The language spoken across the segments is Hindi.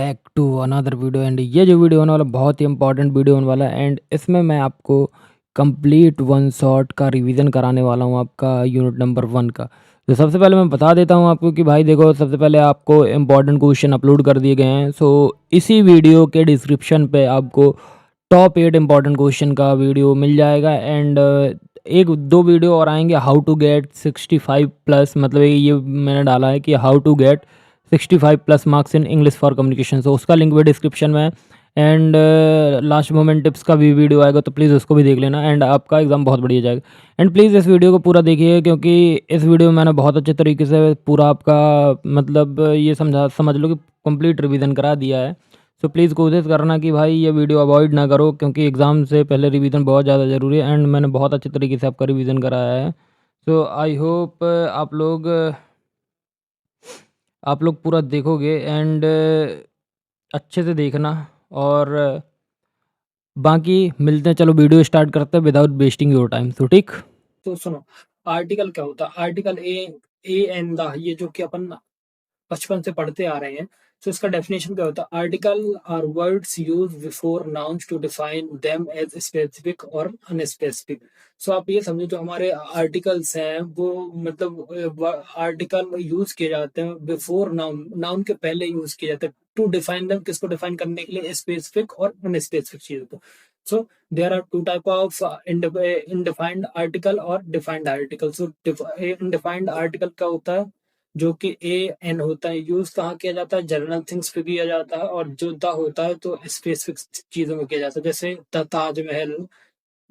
Back to another video. And ये जो वीडियो होने वाला बहुत ही इंपॉर्टेंट वीडियो होने वाला है। एंड इसमें मैं आपको कंप्लीट वन शॉट का रिवीजन कराने वाला हूँ आपका यूनिट नंबर 1 का। तो सबसे पहले मैं बता देता हूँ आपको कि भाई देखो, सबसे पहले आपको इंपॉर्टेंट क्वेश्चन अपलोड कर दिए गए हैं। सो इसी वीडियो के डिस्क्रिप्शन पे आपको टॉप 8 इंपॉर्टेंट क्वेश्चन का वीडियो मिल जाएगा। एंड एक दो वीडियो और आएंगे हाउ टू गेट 65 प्लस, मतलब ये मैंने डाला है कि how to get 65 plus marks in English for communication. तो उसका लिंक भी डिस्क्रिप्शन में है। एंड लास्ट मोमेंट टिप्स का भी वीडियो आएगा, तो प्लीज़ उसको भी देख लेना। एंड आपका एग्ज़ाम बहुत बढ़िया जाएगा। एंड प्लीज़ इस वीडियो को पूरा देखिए, क्योंकि इस वीडियो में मैंने बहुत अच्छे तरीके से पूरा आपका मतलब ये समझ लो कि कंप्लीट रिवीजन करा दिया है। सो प्लीज़ कोशिश करना कि भाई ये वीडियो अवॉइड ना करो, क्योंकि एग्ज़ाम से पहले रिवीजन बहुत ज़्यादा ज़रूरी है। एंड मैंने बहुत अच्छे तरीके से आपका रिवीजन कराया है। सो आई होप आप लोग पूरा देखोगे। एंड अच्छे से देखना। और बाकी मिलते हैं, चलो वीडियो स्टार्ट करते हैं विदाउट वेस्टिंग योर टाइम। तो ठीक, तो सुनो, आर्टिकल क्या होता है? आर्टिकल ए एंड द, ये जो कि अपन बचपन से पढ़ते आ रहे हैं। तो इसका डेफिनेशन क्या होता है? Article are words use before nouns to define them as specific और अनस्पेसिफिक। सो आप ये समझो, जो हमारे आर्टिकल्स हैं वो मतलब आर्टिकल यूज किए जाते हैं बिफोर नाउन, नाउन के पहले यूज किए जाते हैं टू डिफाइन देम, किसको डिफाइन करने के लिए? स्पेसिफिक और अनस्पेसिफिक चीजों को। So there are two type of indefinite article और definite article. So indefinite article क्या होता है? जो कि ए एन होता है, यूज कहाँ किया जाता है? जनरल थिंग्स पे किया जाता है। और जो द होता है तो स्पेसिफिक चीजों में किया जाता है, जैसे the Taj Mahal,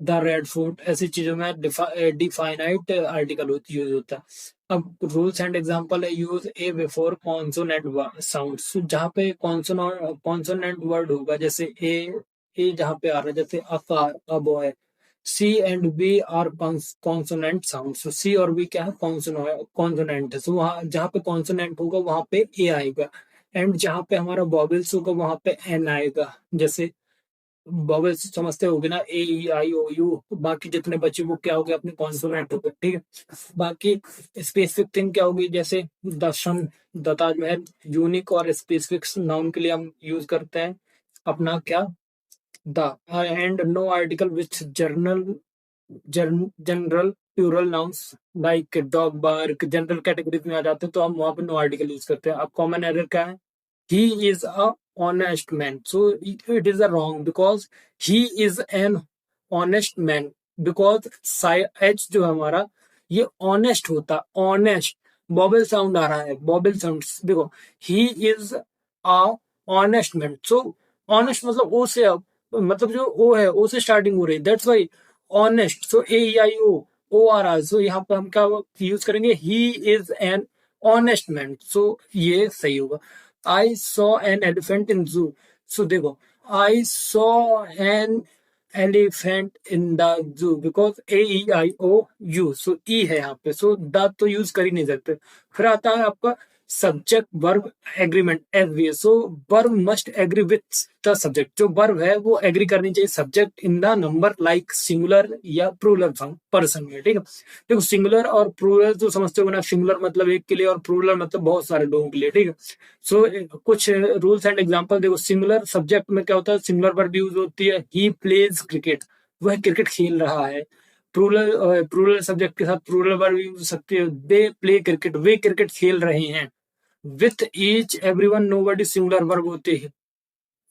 the red fort, ऐसी चीजों में डिफाइनाइट आर्टिकल यूज होता है। अब रूल्स एंड एग्जांपल है, यूज ए बिफोर कॉन्सोनेंट साउंड। जहाँ पे कॉन्सोनेंट वर्ड होगा, जैसे ए जहाँ पे आ रहा है, जैसे a car, a boy. C and B are consonant sound. So C और बी क्या है? कॉन्सोनेंट है। सो वहाँ जहाँ पे कॉन्सोनेंट होगा वहां पे ए आएगा। एंड जहाँ पे हमारा वॉवेल्स होगा वहां पे एन आएगा। जैसे वॉवेल्स समझते होगे ना, ए ई आई ओ यू। बाकी जितने बचे वो क्या हो गए? अपने कॉन्सोनेंट हो गए, ठीक है। बाकी स्पेसिफिक थिंग क्या होगी? जैसे the sun, the Taj Mahal. Unique और स्पेसिफिक नाउन के लिए हम यूज करते हैं अपना क्या? The. And no article which general plural nouns like dog, bark, general categories में आ जाते हैं, तो हम वहां पे नो आर्टिकल यूज करते हैं। अब कॉमन एरर क्या है? He is a honest man. So it is a wrong, because he is an honest man. Because H जो है हमारा, ये ऑनेस्ट होता है। ऑनेस्ट बॉबल साउंड आ रहा है, बॉबल साउंड। देखो, he is a honest man. So honest मतलब ओ से, मतलब जो ओ है, ओ से स्टार्टिंग हो रही है, that's why honest. So A I O, O आ रहा है। सो यहाँ पे हम क्या यूज करेंगे? He is an honest man. So ये सही होगा। I saw an elephant in zoo. So देखो, I saw an elephant in the zoo, because A E I O U. So E है यहाँ पे, सो द तो यूज कर ही नहीं सकते। फिर आता है आपका subject verb agreement, S V S. So verb must agree with the subject. जो वर्ब है वो एग्री करनी चाहिए subject in the number, like singular या प्लूरल पर्सन में, ठीक है। देखो, सिंगुलर और प्लूरल जो समझते हो ना, सिंगुलर मतलब एक के लिए और प्लूरल मतलब बहुत सारे लोगों के लिए, ठीक है। सो कुछ रूल्स एंड एग्जांपल देखो। सिंगुलर सब्जेक्ट में क्या होता है? सिंगुलर वर्ब यूज होती है, ही प्लेज क्रिकेट, वह क्रिकेट खेल रहा है। प्लूरल प्लूरल सब्जेक्ट के साथ प्लूरल वर्ब यूज हो सकती है, दे प्ले क्रिकेट, वे क्रिकेट खेल रहे हैं। With each, everyone, nobody singular verb होते हैं।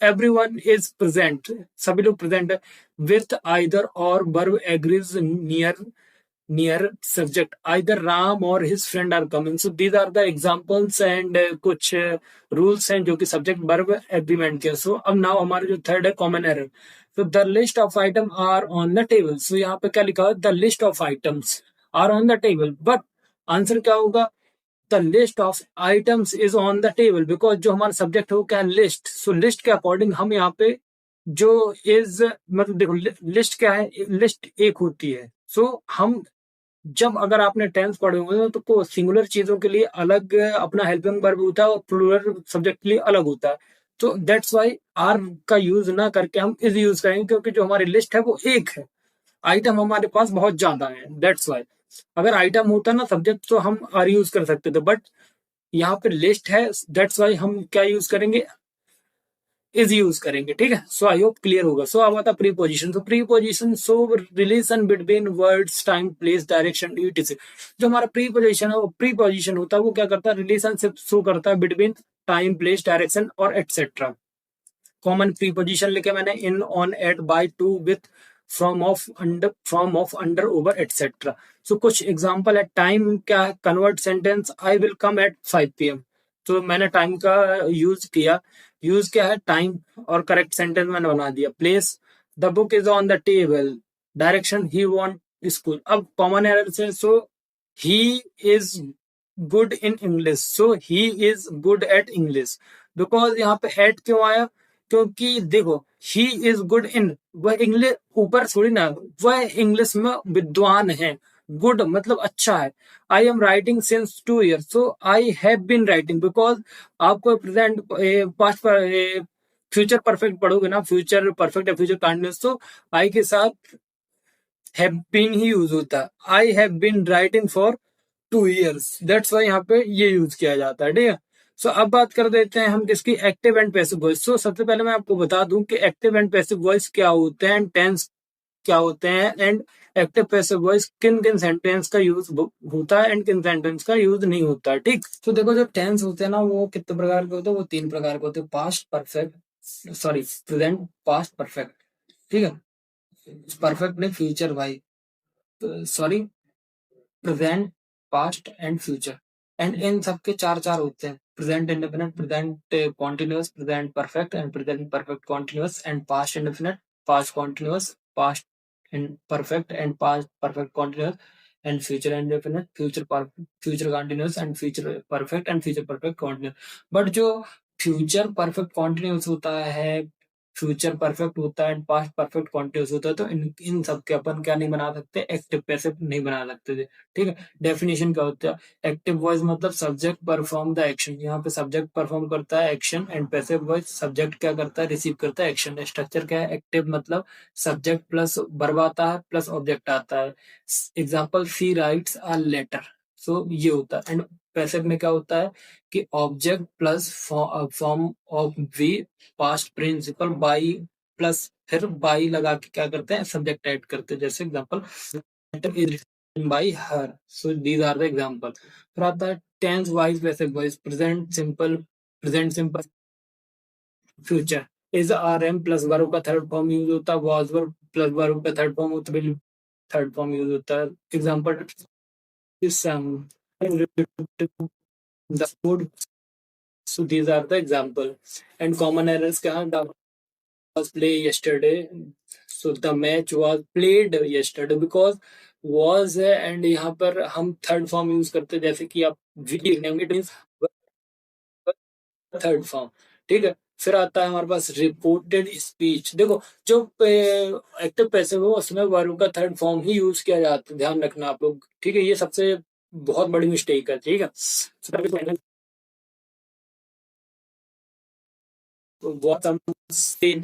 एवरीवन इज प्रेजेंट, सभी लोग प्रेजेंट है। विथ आइदर और verb agrees near subject, either Ram और his friend are coming. So these are the examples and कुछ रूल्स हैं जो कि सब्जेक्ट वर्ब एग्रीमेंट के। सो अब नाउ हमारा जो थर्ड है, कॉमन एरर। तो the list of item are on the table. So यहाँ पे क्या लिखा है? The list of items are on the table, but answer क्या होगा? The list of items is on the table, because जो हमारा सब्जेक्ट है वो क्या है? लिस्ट। सो लिस्ट के अकॉर्डिंग हम यहाँ पे जो इज, मतलब देखो, लिस्ट क्या है? लिस्ट एक होती है। सो हम जब, अगर आपने टेंस पढ़े होंगे तो को सिंगुलर चीजों के लिए अलग अपना हेल्पिंग वर्ब होता है और प्लूरल सब्जेक्ट के लिए अलग होता है। तो दैट्स वाई आर का यूज ना करके हम इज यूज करेंगे, क्योंकि जो हमारी लिस्ट है वो एक है, आइटम हमारे पास बहुत ज्यादा है, दैट्स वाई। अगर आइटम होता ना सब्जेक्ट तो हम आर यूज कर सकते थे, बट यहाँ पे लिस्ट है, दैट्स वाई हम क्या यूज करेंगे? इज यूज करेंगे, ठीक है। सो आई होप क्लियर होगा। सो अब आता प्रीपोजिशन। तो प्रीपोजिशन सो relation between words, time, place, direction, etc। जो हमारा प्रीपोजिशन है वो प्रीपोजिशन होता है, वो क्या करता है, रिलेशनशिप शो करता है बिटवीन टाइम, प्लेस, डायरेक्शन और एटसेट्रा। कॉमन प्रीपोजिशन लिखे मैंने, in, on, at, by, to, with, from, of, under, over, etcetera. So कुछ एग्जांपल है। टाइम क्या है, convert sentence, I will come at 5 PM। तो मैंने टाइम का यूज किया। यूज क्या है, टाइम, और करेक्ट सेंटेंस मैंने बना दिया। Place, the book is on the table. Direction, he want school. अब कॉमन एरर से, so he is good in English, so he is good at English. Because यहाँ पे एट क्यों आया, क्योंकि देखो, ही इज गुड इन, वह इंग्लिश ऊपर थोड़ी ना, वह इंग्लिश में विद्वान है। गुड मतलब अच्छा है। I am writing since 2 years, so I have been writing. Because आपको प्रेजेंट, पास्ट, फ्यूचर परफेक्ट पढ़ोगे ना, फ्यूचर परफेक्ट या फ्यूचर कंटिन्यूअस, तो आई के साथ हैव बीन ही यूज होता है। I have been writing for 2 years, that's why यहाँ पे ये यूज किया जाता है, ठीक है। सो अब बात कर देते हैं हम किसकी, एक्टिव एंड पैसिव वॉइस। सो सबसे पहले मैं आपको बता दूं कि एक्टिव एंड पैसिव वॉइस क्या होते हैं, टेंस क्या होते हैं, एंड एक्टिव पैसिव वॉइस किन किन सेंटेंस का यूज होता है एंड किन सेंटेंस का यूज नहीं होता है, ठीक। तो देखो, जो टेंस होते हैं ना, वो कितने प्रकार के होते हैं, वो 3 प्रकार के होते हैं। Past perfect, sorry, present, past, perfect, ठीक है। परफेक्ट नहीं, फ्यूचर भाई, sorry, present, past and future. And in सबके चार चार होते हैं, present indefinite, present continuous, present perfect and present perfect continuous, and past indefinite, past continuous, past and perfect and past perfect continuous, and future indefinite, future perfect, future continuous and future perfect and future perfect continuous. But जो फ्यूचर परफेक्ट कॉन्टिन्यूअस होता है, फ्यूचर परफेक्ट होता है एंड पास्ट परफेक्ट कॉन्टिन्यूअस होता है, तो इन इन सब के अपन क्या नहीं बना सकते, एक्टिव पैसिव नहीं बना सकते थे, ठीक है। डेफिनेशन क्या होता है, एक्टिव वॉइस मतलब सब्जेक्ट परफॉर्म द एक्शन, यहाँ पे सब्जेक्ट परफॉर्म करता है action, and passive voice subject क्या करता है, रिसीव करता है एक्शन। स्ट्रक्चर क्या है, एक्टिव मतलब सब्जेक्ट प्लस वर्ब आता है प्लस ऑब्जेक्ट आता है। Example, she writes a letter. So ये होता है। एंड पैसिव में क्या होता है कि object plus form of V, past principal, by plus फिर बाई लगा के क्या करते हैं, सब्जेक्ट ऐड करते हैं। जैसे example, letter is written by her, so these are the example. फिर आता है tense wise passive voice, present simple, future. Is are am plus verb का थर्ड फॉर्म यूज होता है, वाज वर्ब प्लस वर्ब का थर्ड फॉर्म होता है, थर्ड फॉर्म यूज होता है। Example, is the food, so these are the example। and common errors क्या है, the was play yesterday, so the match was played yesterday, because was है and यहाँ पर हम थर्ड फॉर्म यूज करते हैं, जैसे कि आप वी लिखेंगे इट मींस थर्ड फॉर्म, ठीक है। फिर आता है हमारे पास रिपोर्टेड स्पीच। देखो, जो एक्टिव पैसिव हो उसमें वर्ब का थर्ड फॉर्म ही यूज किया जाता है, ध्यान रखना आप लोग, ठीक है। ये सबसे बहुत बड़ी मिस्टेक है, ठीक है। what some said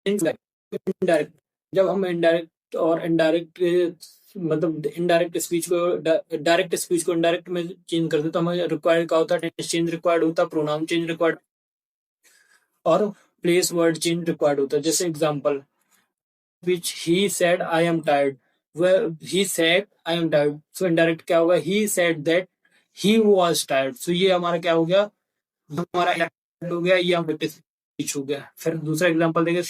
इनडायरेक्ट, जब हम इनडायरेक्ट और इनडायरेक्ट, मतलब इनडायरेक्ट स्पीच को डायरेक्ट स्पीच को इनडायरेक्ट में चेंज करते, तो हमें रिक्वायर्ड क्या होता है, टेंस चेंज रिक्वायर्ड होता है, प्रोनाउन चेंज रिक्वायर्ड, और प्लेस वर्ड चेंज रिक्वायर्ड होता है। जैसे example, which he said I am tired, where he said I am tired, so indirect क्या होगा, he said that he was tired, so ये हमारा क्या हो गया, हमारा indirect हो गया, ये हम स्पीच हो गया। फिर दूसरा एग्जांपल देखें,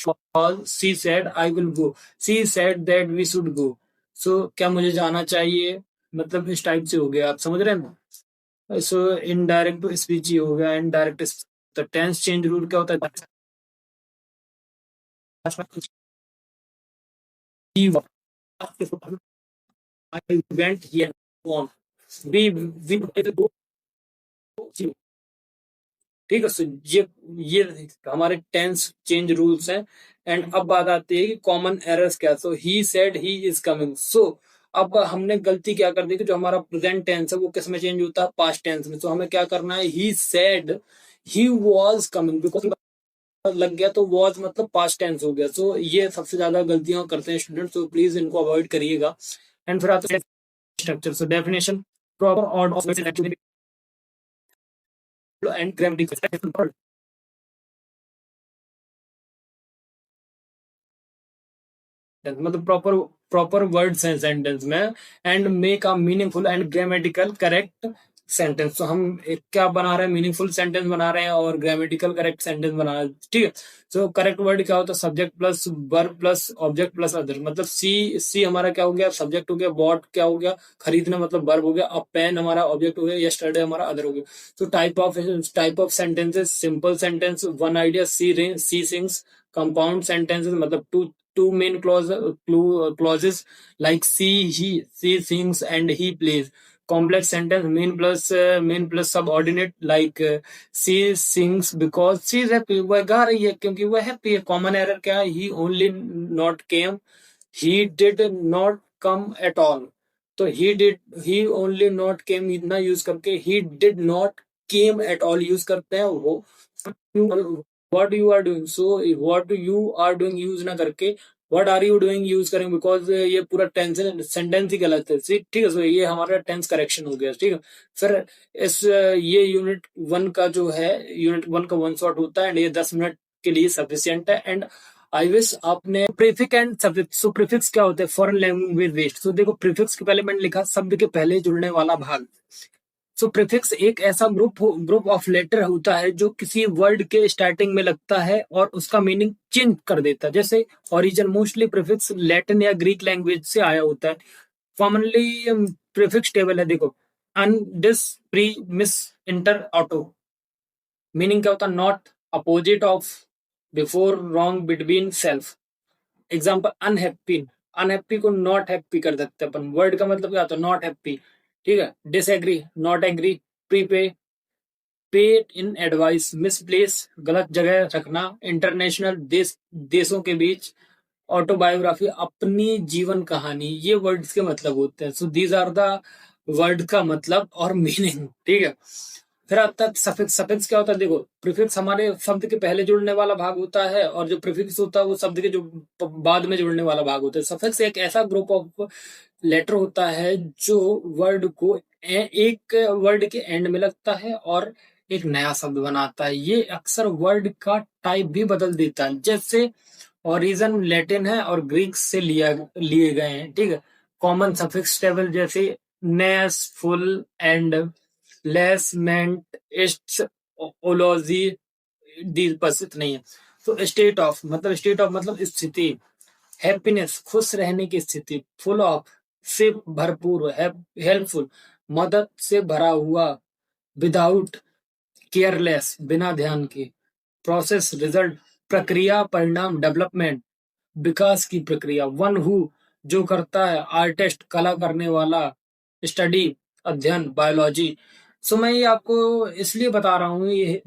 she said I will go, she said that we should go, so क्या मुझे जाना चाहिए, मतलब इस टाइप से हो गया, आप समझ रहे हैं ना। सो इनडायरेक्ट स्पीच ही हो गया, इनडायरेक्ट। तो टेंस चेंज रूल क्या होता है, I went here on, we will go, ठीक है। सो ये हमारे टेंस चेंज रूल्स हैं। एंड अब बात आती है कि कॉमन एरर्स क्या, so he said he is coming. So अब हमने गलती क्या कर दी कि जो हमारा प्रेजेंट टेंस है वो किस में चेंज होता है, पास्ट टेंस में। तो हमें क्या करना है, ही said he was coming, because लग गया तो वाज मतलब पास्ट टेंस हो गया। सो ये सबसे ज्यादा गलतियां करते हैं स्टूडेंट, तो प्लीज इनको अवॉइड करिएगा। एंड फिर आता है structure, so definition, proper order and grammatical, मतलब प्रॉपर प्रॉपर वर्ड्स हैं सेंटेंस में, and make a meaningful and grammatical correct sentence. तो हम एक क्या बना रहे हैं, मीनिंगफुल सेंटेंस बना रहे हैं और ग्रामेटिकल करेक्ट सेंटेंस बना रहे हैं, ठीक है। सो करेक्ट वर्ड क्या होता है, subject plus verb plus object plus other. मतलब सी हमारा क्या हो गया, सब्जेक्ट हो गया, बॉट क्या हो गया, खरीदना मतलब वर्ब हो गया, अब पेन हमारा ऑब्जेक्ट हो गया, यस्टरडे हमारा अदर हो गया। तो type of sentences, simple sentence, one idea, she sings, compound sentences मतलब two main clauses like she sings and he plays. Complex sentence, main plus subordinate like she sings because she is happy, वह गा रही है क्योंकि वह हैप्पी है। कॉमन एरर क्या है, he only not came, he did not come at all। तो he only not came इतना यूज करके he did not came at all use करते हैं वो। what you are doing, so what you are doing use ना करके what are you doing use करेंगे, बिकॉज ये पूरा टेंस सेंटेंस ही गलत है, ठीक है। सो ये हमारा टेंस करेक्शन हो गया, ठीक है। फिर इस ये यूनिट वन का जो है, यूनिट वन का वन शॉट होता है एंड ये 10 मिनट के लिए सफिशियंट है। एंड आई विश आपने prefix and subject. So prefix क्या होते हैं, फॉरेन लैंग्वेज वेस्ट। तो देखो प्रीफिक्स के पहले मैंने लिखा शब्द के पहले जुड़ने वाला भाग। सो प्रीफिक्स एक ऐसा ग्रुप ऑफ लेटर होता है जो किसी वर्ड के स्टार्टिंग में लगता है और उसका मीनिंग चेंज कर देता है। जैसे ओरिजिन मोस्टली प्रीफिक्स लैटिन या ग्रीक लैंग्वेज से आया होता है। कॉमनली प्रीफिक्स टेबल है, देखो un, dis, pre, mis, inter, auto. Meaning क्या होता है, not, opposite of, before, wrong, between, self. Example unhappy, unhappy को नॉट हैप्पी कर सकते हैं अपन। वर्ड का मतलब क्या होता है, नॉट हैप्पी, ठीक है। Disagree, not agree. प्रीपे, पे इन एडवाइस। मिसप्लेस, गलत जगह रखना। इंटरनेशनल, देशों के बीच। ऑटोबायोग्राफी, अपनी जीवन कहानी। ये वर्ड्स के मतलब होते हैं। So these are the word का मतलब और मीनिंग, ठीक है। फिर आता है सफिक्स। सफिक्स क्या होता है, देखो प्रीफिक्स हमारे शब्द के पहले जुड़ने वाला भाग होता है और जो प्रीफिक्स होता है वो शब्द के जो बाद में जुड़ने वाला भाग होता है। सफिक्स एक ऐसा ग्रुप ऑफ लेटर होता है जो वर्ड को एक वर्ड के एंड में लगता है और एक नया शब्द बनाता है। ये अक्सर वर्ड का टाइप भी बदल देता है। जैसे ओरिजिन लैटिन है और ग्रीक से लिए गए हैं, ठीक है। कॉमन सफिक्स टेबल जैसे ness, ful and less, ment, ist, ology, डी उपस्थित नहीं है। तो स्टेट ऑफ मतलब स्थिति। हैप्पीनेस, खुश रहने की स्थिति। फुल ऑफ से भरपूर, हेल्पफुल मदद से भरा हुआ। विदाउट, केयरलेस बिना ध्यान के। प्रोसेस, रिजल्ट प्रक्रिया, परिणाम, डेवलपमेंट विकास की प्रक्रिया। वन हु जो करता है। आर्टिस्ट कला करने वाला। स्टडी अध्ययन, बायोलॉजी। सो मैं ये आपको इसलिए बता रहा हूँ, ये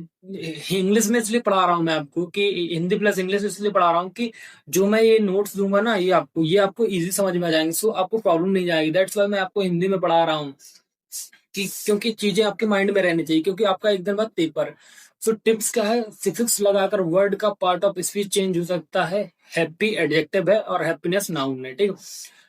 इंग्लिश में इसलिए पढ़ा रहा हूँ मैं आपको कि हिंदी प्लस इंग्लिश इसलिए पढ़ा रहा हूँ कि जो मैं ये नोट्स दूंगा ना ये आपको इजी समझ में आ जाएंगे। सो आपको प्रॉब्लम नहीं जाएगी। दैट्स वाई मैं आपको हिंदी में पढ़ा रहा हूँ कि क्योंकि चीजें आपके माइंड में रहनी चाहिए, क्योंकि आपका एक दिन बाद पेपर है। सो टिप्स क्या है, सिफिक्स लगाकर वर्ड का पार्ट ऑफ स्पीच चेंज हो सकता है। हैप्पी एडजेक्टिव है और हैप्पीनेस नाउन है, ठीक है।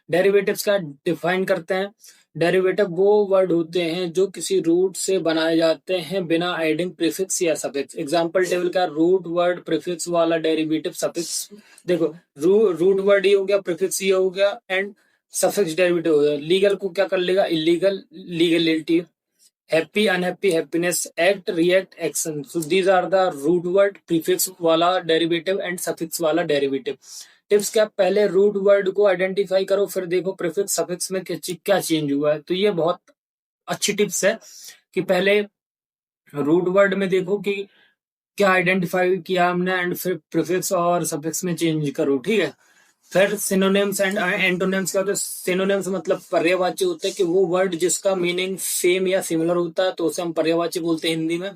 डेरिवेटिव्स का डिफाइन करते हैं। डेरिवेटिव वो वर्ड होते हैं जो किसी रूट से बनाए जाते हैं बिना एडिंग प्रीफिक्स या सफिक्स। एग्जांपल टेबल का रूट वर्ड प्रीफिक्स वाला डेरिवेटिव सफिक्स। देखो रूट वर्ड ये हो गया, प्रीफिक्स ये हो गया एंड सफिक्स डेरिवेटिव हो गया। लीगल को क्या कर लेगा, illegal, legality. Happy, unhappy, happiness, act, react, action. So these are the root word, prefix वाला डेरिवेटिव एंड सफिक्स वाला डेरिवेटिव। टिप्स क्या, पहले रूट वर्ड को आइडेंटिफाई करो, फिर देखो प्रीफिक्स सफिक्स में क्या चेंज हुआ है। तो ये बहुत अच्छी टिप्स है कि पहले रूट वर्ड में देखो कि क्या आइडेंटिफाई किया हमने एंड फिर प्रीफिक्स और सफिक्स में चेंज करो, ठीक है। फिर सिनोनिम्स एंड एंटोनिम्स क्या होता है। सिनोनिम्स मतलब पर्यायवाची होते हैं कि वो वर्ड जिसका मीनिंग सेम या सिमिलर होता है तो उसे हम पर्यायवाची बोलते हैं हिंदी में।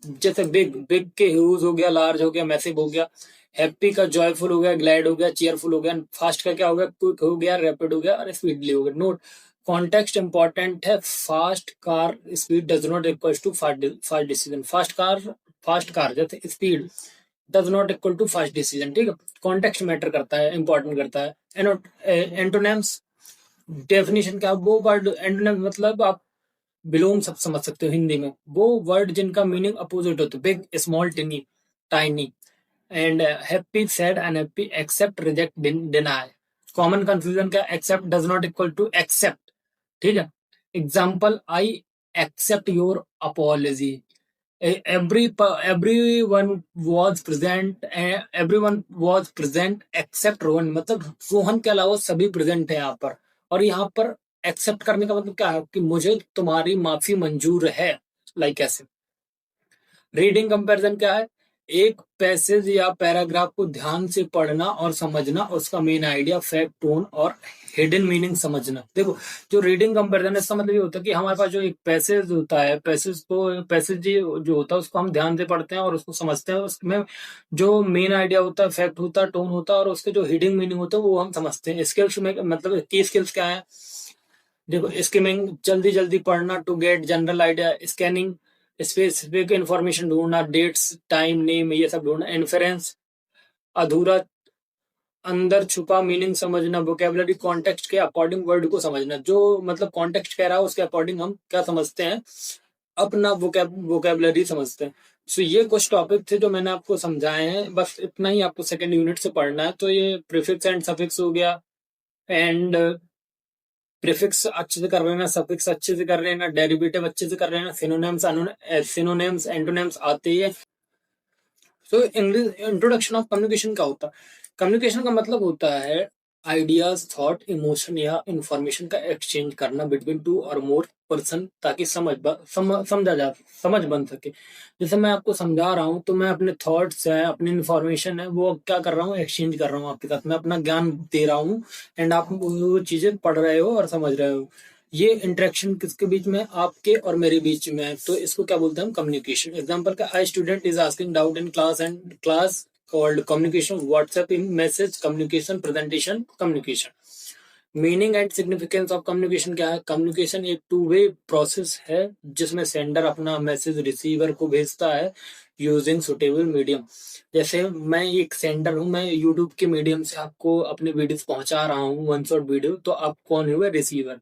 जैसे बिग, बिग के ह्यूज हो गया, लार्ज हो गया, मैसिव हो गया। हैप्पी का जॉयफुल हो गया, ग्लैड हो गया, चीयरफुल हो गया। फास्ट का क्या हो गया, क्विक हो गया, रैपिड हो गया और स्पीडली हो गया। नोट, कॉन्टेक्स्ट इंपॉर्टेंट है। Fast car speed does not equal to fast decision. Fast car जैसे speed does not equal to fast decision, ठीक है। कॉन्टेक्स्ट मैटर करता है, इंपॉर्टेंट करता है। एंटोनेम्स डेफिनेशन क्या, वो वर्ड एंटोनेम मतलब आप विलोम सब समझ सकते हो हिंदी में, वो वर्ड जिनका मीनिंग अपोजिट होता है। Big, small, tiny, tiny. And happy, sad, unhappy, accept, reject, deny. Common confusion क्या, accept does not equal to except, ठीक है। Example, I accept your apology, everyone was present, everyone was present except Rohan, मतलब रोहन के अलावा सभी प्रेजेंट है यहाँ पर। और यहाँ पर एक्सेप्ट करने का मतलब क्या है कि मुझे तुम्हारी माफी मंजूर है, लाइक ऐसे। रीडिंग कंपैरिजन क्या है, एक पैसेज या पैराग्राफ को ध्यान से पढ़ना और समझना, उसका मेन आइडिया, फैक्ट, टोन और हिडन मीनिंग समझना। देखो, जो रीडिंग कंपैरिजन है इसका मतलब ये होता है कि हमारे पास जो एक पैसेज होता है, पैसेज जो होता है उसको हम ध्यान से पढ़ते हैं और उसको समझते हैं, उसमें जो मेन आइडिया होता है, फैक्ट होता है, टोन होता है और उसके जो हिडन मीनिंग होता है वो हम समझते हैं। स्किल्स में मतलब की स्किल्स क्या है, देखो, स्किमिंग जल्दी जल्दी पढ़ना, to get general idea, scanning specific information ढूंढना, डेट्स, टाइम, नेम, ये सब ढूंढना, इन्फेरेंस अधूरा अंदर छुपा मीनिंग समझना, वोकेबलरी कॉन्टेक्स्ट के अकॉर्डिंग वर्ड को समझना, जो मतलब कॉन्टेक्स्ट कह रहा है उसके अकॉर्डिंग हम क्या समझते हैं, अपना वोकेबलरी समझते हैं। सो ये कुछ टॉपिक थे जो मैंने आपको समझाए हैं, बस इतना ही आपको सेकंड यूनिट से पढ़ना है। तो ये प्रीफिक्स एंड सफिक्स हो गया, एंड प्रीफिक्स अच्छे से कर लेना, सफिक्स अच्छे से कर लेना, डेरिवेटिव अच्छे से कर लेना, सिनोनिम्स एंटोनिम्स आते ही है। तो इंग्लिश इंट्रोडक्शन ऑफ कम्युनिकेशन क्या होता है, कम्युनिकेशन का मतलब होता है आइडियाज, थॉट, इमोशन या इंफॉर्मेशन का एक्सचेंज करना बिटवीन टू और मोर पर्सन, ताकि समझ बन सके। जैसे मैं आपको समझा रहा हूँ तो मैं अपने थॉट्स है, अपनी इंफॉर्मेशन है, वो क्या कर रहा हूँ, एक्सचेंज कर रहा हूँ आपके साथ, मैं अपना ज्ञान दे रहा हूँ, एंड आप वो चीजें पढ़ रहे हो और समझ रहे हो। ये इंटरेक्शन किसके बीच में, आपके और मेरे बीच में है, तो इसको क्या बोलते हैं हम, कम्युनिकेशन। एग्जांपल का, I student is asking doubt in class and class called communication, WhatsApp in message communication, presentation communication. Meaning and significance of communication क्या है, कम्युनिकेशन एक टू वे प्रोसेस है जिसमें सेंडर अपना मैसेज रिसीवर को भेजता है यूजिंग सुटेबल मीडियम। जैसे मैं एक सेंडर हूं, मैं यूट्यूब के मीडियम से आपको अपने वीडियोस पहुंचा रहा हूँ, वन शॉट वीडियो, तो आप कौन हुए, रिसीवर।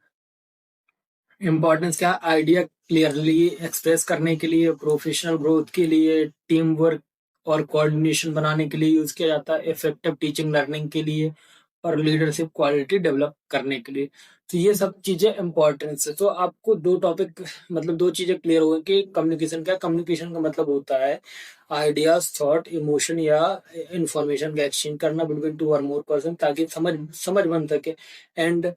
इम्पोर्टेंस क्या, आइडिया क्लियरली एक्सप्रेस करने के लिए, प्रोफेशनल ग्रोथ के लिए, टीम वर्क और कोऑर्डिनेशन बनाने के लिए यूज किया जाता है, इफेक्टिव टीचिंग लर्निंग के लिए और लीडरशिप क्वालिटी डेवलप करने के लिए। तो ये सब चीजें इंपॉर्टेंस है। तो आपको दो टॉपिक मतलब दो चीजें क्लियर हो गई कि कम्युनिकेशन क्या, कम्युनिकेशन का मतलब होता है आइडियाज, थॉट, इमोशन या इंफॉर्मेशन का एक्सचेंज करना बिटवीन टू और मोर पर्सन, ताकि समझ बन सके। एंड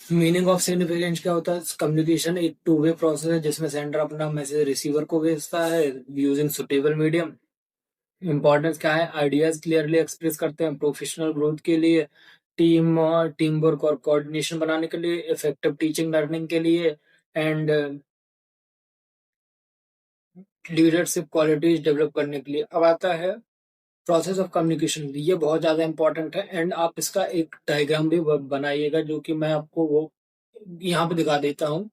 मीनिंग ऑफ सिग्निफिकेंस क्या होता है, कम्युनिकेशन एक टू वे प्रोसेस है जिसमें सेंडर अपना मैसेज रिसीवर को भेजता है यूजिंग सुटेबल मीडियम। इंपॉर्टेंस क्या है, आइडियाज क्लियरली एक्सप्रेस करते हैं, प्रोफेशनल ग्रोथ के लिए, टीम वर्क और कोऑर्डिनेशन बनाने के लिए, इफेक्टिव टीचिंग लर्निंग के लिए, एंड लीडरशिप क्वालिटीज डेवलप करने के लिए। अब आता है प्रोसेस ऑफ कम्युनिकेशन, ये बहुत ज्यादा इंपॉर्टेंट है, एंड आप इसका एक डायग्राम भी बनाइएगा, जो कि मैं आपको वो यहाँ पे दिखा देता हूँ,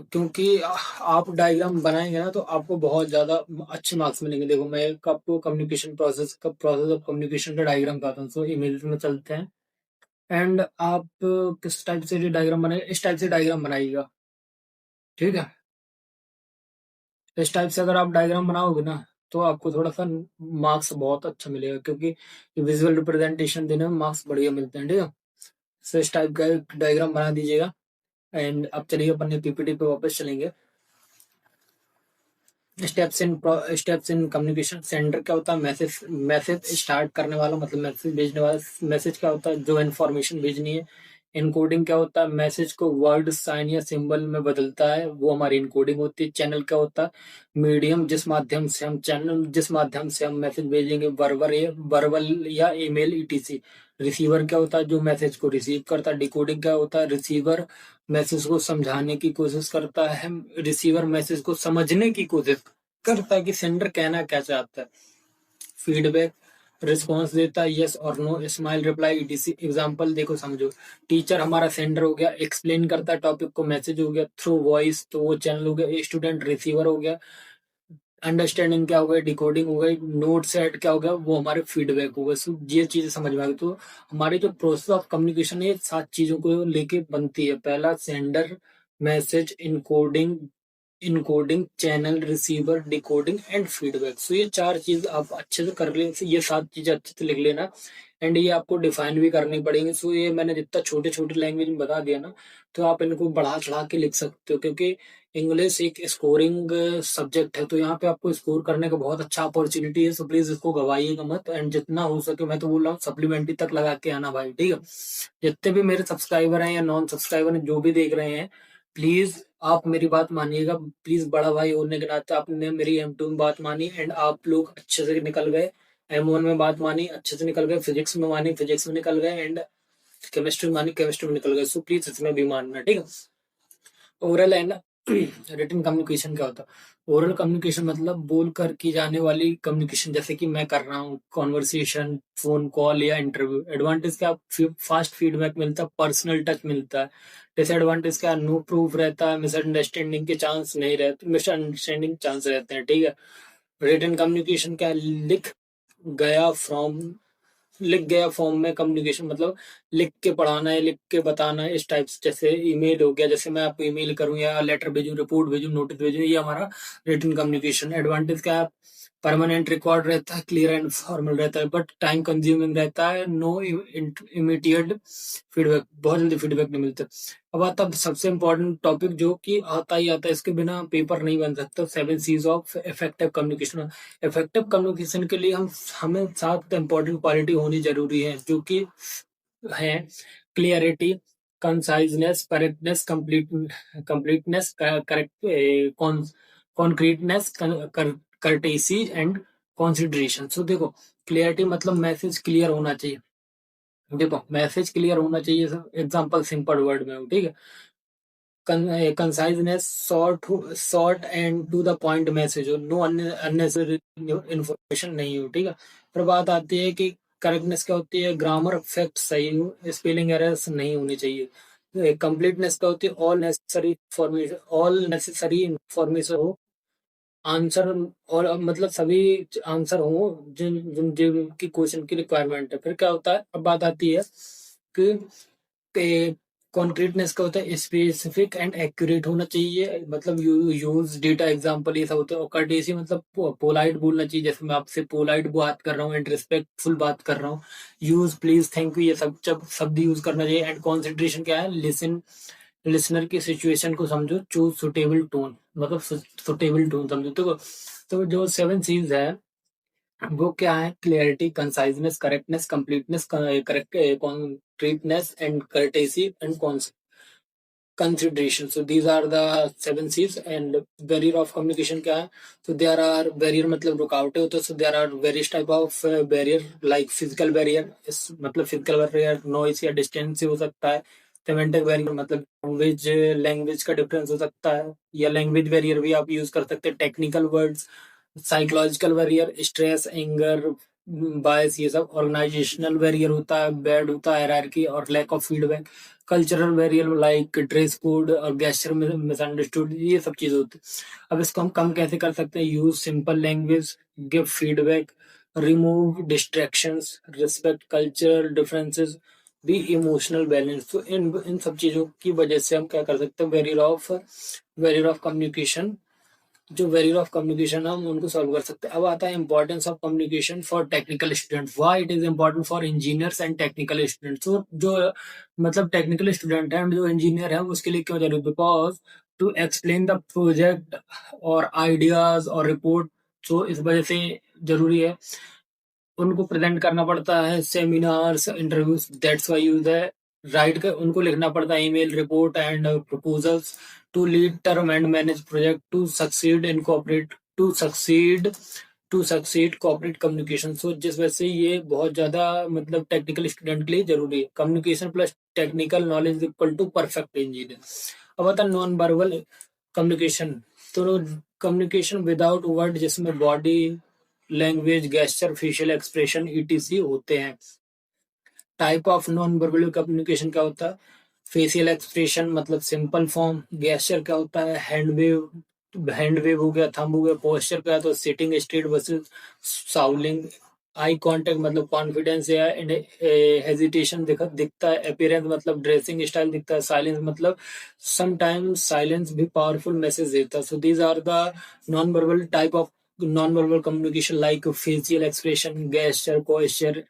क्योंकि आप डायग्राम बनाएंगे ना तो आपको बहुत ज्यादा अच्छे मार्क्स मिलेंगे। देखो, मैं आपको कम्युनिकेशन प्रोसेस ऑफ कम्युनिकेशन का डायग्राम बताता हूँ। सो इमेज में चलते हैं, एंड आप किस टाइप से डायग्राम बनाए, इस टाइप से डायग्राम बनाइएगा, ठीक है। इस टाइप से अगर आप डायग्राम बनाओगे ना तो आपको थोड़ा सा मार्क्स बहुत अच्छा मिलेगा, क्योंकि विजुअल रिप्रेजेंटेशन देने में मार्क्स बढ़िया मिलते हैं, ठीक है। सो इस टाइप का डायग्राम बना दीजिएगा, एंड अब चलिए अपन पीपीटी पे वापस चलेंगे। स्टेप्स इन कम्युनिकेशन, सेंडर क्या होता है, मैसेज स्टार्ट करने वाला, मतलब मैसेज भेजने वाला। मैसेज क्या होता है, जो इन्फॉर्मेशन भेजनी है। इनकोडिंग क्या होता है, मैसेज को वर्ड, साइन या सिंबल में बदलता है, वो हमारी इनकोडिंग होती है। चैनल क्या होता है, मीडियम जिस माध्यम से हम मैसेज भेजेंगे, वर्बल या ईमेल, ईटीसी। रिसीवर क्या होता है, जो मैसेज को रिसीव करता है। डिकोडिंग क्या होता है, रिसीवर मैसेज को समझाने की कोशिश करता है, रिसीवर मैसेज को समझने की कोशिश करता है कि सेंडर कहना क्या चाहता है। फीडबैक, रिस्पॉन्स देता है, यस और no, smile, reply, etc. Example देखो, समझो, टीचर हमारा सेंडर हो गया, एक्सप्लेन करता है टॉपिक को, मैसेज हो गया। थ्रू वॉइस, तो वो चैनल हो गया। स्टूडेंट रिसीवर हो गया। अंडरस्टैंडिंग क्या हो गया, डिकोडिंग हो गई। नोट सेट क्या हो गया, वो हमारे फीडबैक हो गए। सो ये चीजें समझ में आ गई। तो हमारी जो प्रोसेस ऑफ कम्युनिकेशन है 7 चीजों को लेके बनती है। पहला, sender, message, encoding, encoding, channel, receiver, decoding and feedback. So ये 4 चीज़ आप अच्छे से कर लें, ये 7 चीज़ें अच्छे से लिख लेना एंड ये आपको डिफाइन भी करनी पड़ेंगी। सो ये मैंने जितना छोटे-छोटे लैंग्वेज में बता दिया ना, तो आप इनको बढ़ा-चढ़ा के लिख सकते हो, क्योंकि इंग्लिश एक स्कोरिंग सब्जेक्ट है, तो यहाँ पे आपको स्कोर करने का बहुत अच्छा अपॉर्चुनिटी है। सो प्लीज़ इसको गवाइएगा मत एंड जितना हो सके मैं तो बोल रहा हूँ सप्लीमेंट्री तक लगा के आना भाई, ठीक है? जितने भी मेरे सब्सक्राइबर हैं या नॉन सब्सक्राइबर हैं, जो भी देख रहे हैं, प्लीज आप मेरी बात मानिएगा। प्लीज बड़ा भाई होने के नाते आपने मेरी M2 में बात मानी एंड आप लोग अच्छे से निकल गए। M1 में बात मानी, अच्छे से निकल गए। फिजिक्स में मानी, फिजिक्स में निकल गए एंड केमिस्ट्री मानी, केमिस्ट्री में निकल गए। सो प्लीज इसमें भी मानना, ठीक है? ओरल एंड रिटन कम्युनिकेशन क्या होता है? ओरल कम्युनिकेशन मतलब बोल कर की जाने वाली कम्युनिकेशन, जैसे कि मैं कर रहा हूँ कॉन्वर्सेशन, फोन कॉल या इंटरव्यू। एडवांटेज क्या? फास्ट फीडबैक मिलता है, पर्सनल टच मिलता है। डिसएडवांटेज क्या? नो प्रूफ रहता है, मिसअंडरस्टैंडिंग के चांस नहीं रहते, मिसअंडरस्टैंडिंग चांस रहते हैं, ठीक है? रिटन कम्युनिकेशन क्या है? गया फ्रॉम लिख गया फॉर्म में कम्युनिकेशन, मतलब लिख के पढ़ाना है, लिख के बताना है, इस टाइप से। जैसे ईमेल हो गया, जैसे मैं आपको ईमेल करूं या लेटर भेजूं, रिपोर्ट भेजूं, नोटिस भेजूं, ये हमारा रिटन कम्युनिकेशन। एडवांटेज क्या है? परमानेंट रिकॉर्ड रहता है, क्लियर एंड फॉर्मल रहता है, बट टाइम कंज्यूमिंग रहता है, नो इमीडिएट फीडबैक, बहुत जल्दी फीडबैक नहीं मिलता। अब आता है सबसे इंपॉर्टेंट टॉपिक, जो कि आता ही आता है, इसके बिना पेपर नहीं बन सकता। 7 C's of effective communication. Effective communication के लिए हमें 7 इंपॉर्टेंट क्वालिटी होनी जरूरी है, जो कि है clarity, conciseness, correctness, completeness, correct, concreteness, courtesy and consideration. So देखो, क्लियरिटी मतलब मैसेज क्लियर होना चाहिए। देखो, मैसेज क्लियर होना चाहिए, एग्जांपल सिंपल वर्ड में हो, ठीक है? Conciseness, short and to the point message हो, नो अननेसेसरी इंफॉर्मेशन नहीं हो, ठीक है? फिर बात आती है कि करेक्टनेस क्या होती है? ग्रामर फैक्ट सही हो, स्पेलिंग एरर्स नहीं होनी चाहिए। कंप्लीटनेस क्या होती है? ऑल नेसेसरी इंफॉर्मेशन हो, आंसर, और मतलब सभी आंसर हो जिन जिन जिनकी क्वेश्चन की रिक्वायरमेंट है। फिर क्या होता है? अब बात आती है कि कॉन्क्रीटनेस का होता है स्पेसिफिक एंड एक्यूरेट होना चाहिए, मतलब यूज डेटा एग्जांपल ये सब होता है। और कर्टेसी मतलब पोलाइट बोलना चाहिए, जैसे मैं आपसे पोलाइट बात कर रहा हूँ एंड रिस्पेक्टफुल बात कर रहा हूँ। यूज प्लीज, थैंक यू, ये सब जब शब्द यूज करना चाहिए। एंड कॉन्सेंट्रेशन क्या है? लिसनर की सिचुएशन को समझो, चूज सुटेबल टोन, मतलब सुटेबल टोन समझो। तो जो 7 C's है वो क्या है? Clarity, conciseness, correctness, completeness, correct, concreteness and courtesy and consideration. So these are the 7 C's and barrier of communication क्या है? So there are barrier मतलब रुकावटें होते हैं। So there are various type of barrier like physical barrier, इस मतलब physical barrier noise या distance से हो सकता है। semantic barrier मतलब लैंग्वेज का डिफरेंस हो सकता है, या लैंग्वेज बैरियर भी आप यूज कर सकते हैं। Technical words, psychological barrier, stress, anger, bias, ये सब। ऑर्गेनाइजेशनल बैरियर होता है, बैड होता है हायरार्की और lack of feedback. Cultural barrier like dress code और गेस्चर मिसअंडरस्टूड, ये सब चीजें होती है। अब इसको हम कम कैसे कर सकते हैं? Use simple language, give feedback, remove distractions, respect cultural differences, be emotional balance. तो इन इन सब चीजों की वजह से हम क्या कर सकते हैं? बैरियर ऑफ कम्युनिकेशन, जो बैरियर ऑफ कम्युनिकेशन है हम उनको सॉल्व कर सकते हैं। अब आता है importance of communication for technical student, why it is important for engineers and technical students. तो जो मतलब टेक्निकल स्टूडेंट है जो इंजीनियर है उसके लिए क्यों जरूरी? Because to explain the project और आइडियाज और रिपोर्ट, तो इस वजह से जरूरी है। उनको प्रेजेंट करना पड़ता है, seminars, interviews, that's why use है। राइट कर उनको लिखना पड़ता है email, report and proposals, to lead term and manage project, to succeed corporate communication. So जिस वजह से ये बहुत ज्यादा मतलब टेक्निकल स्टूडेंट के लिए जरूरी है। Communication plus technical knowledge equal to perfect engineer. अब आता है नॉन वर्बल कम्युनिकेशन। तो कम्युनिकेशन विदाउट वर्ड, जिसमें body language, gesture, facial expression, etc होते हैं। Type of non verbal communication क्या होता है? फेशियल एक्सप्रेशन मतलब सिंपल फॉर्म, गेस्चर क्या होता है? हैंड वेव हो गया, थंब हो गया। पोस्चर क्या है? तो sitting straight versus slouching, eye contact मतलब कॉन्फिडेंस या हेजिटेशन दिखता है। अपीयरेंस मतलब ड्रेसिंग स्टाइल दिखता है। साइलेंस मतलब समटाइम्स साइलेंस भी पावरफुल मैसेज देता है। So these are the non verbal type of non verbal communication like facial expression, gesture, posture,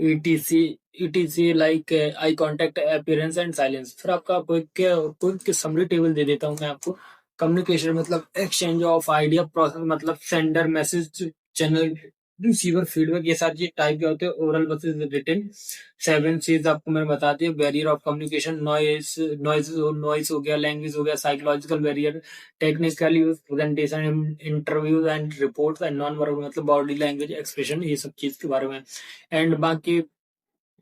etc etc like eye contact, appearance and silence. फिर आपका क्विक समरी टेबल दे देता हूँ मैं आपको। कम्युनिकेशन मतलब एक्सचेंज ऑफ आइडिया, प्रोसेस मतलब sender message, channel, receiver, feedback, ये सारी चीज टाइप के होते हैं। Oral versus written. 7 चीज आपको मैंने बता दी। Barrier of communication, noise noise noise हो गया, लैंग्वेज हो गया, psychological barrier, technical use, presentation, interviews and reports, and non verbal मतलब बॉडी लैंग्वेज, एक्सप्रेशन, ये सब चीज के बारे में। एंड बाकी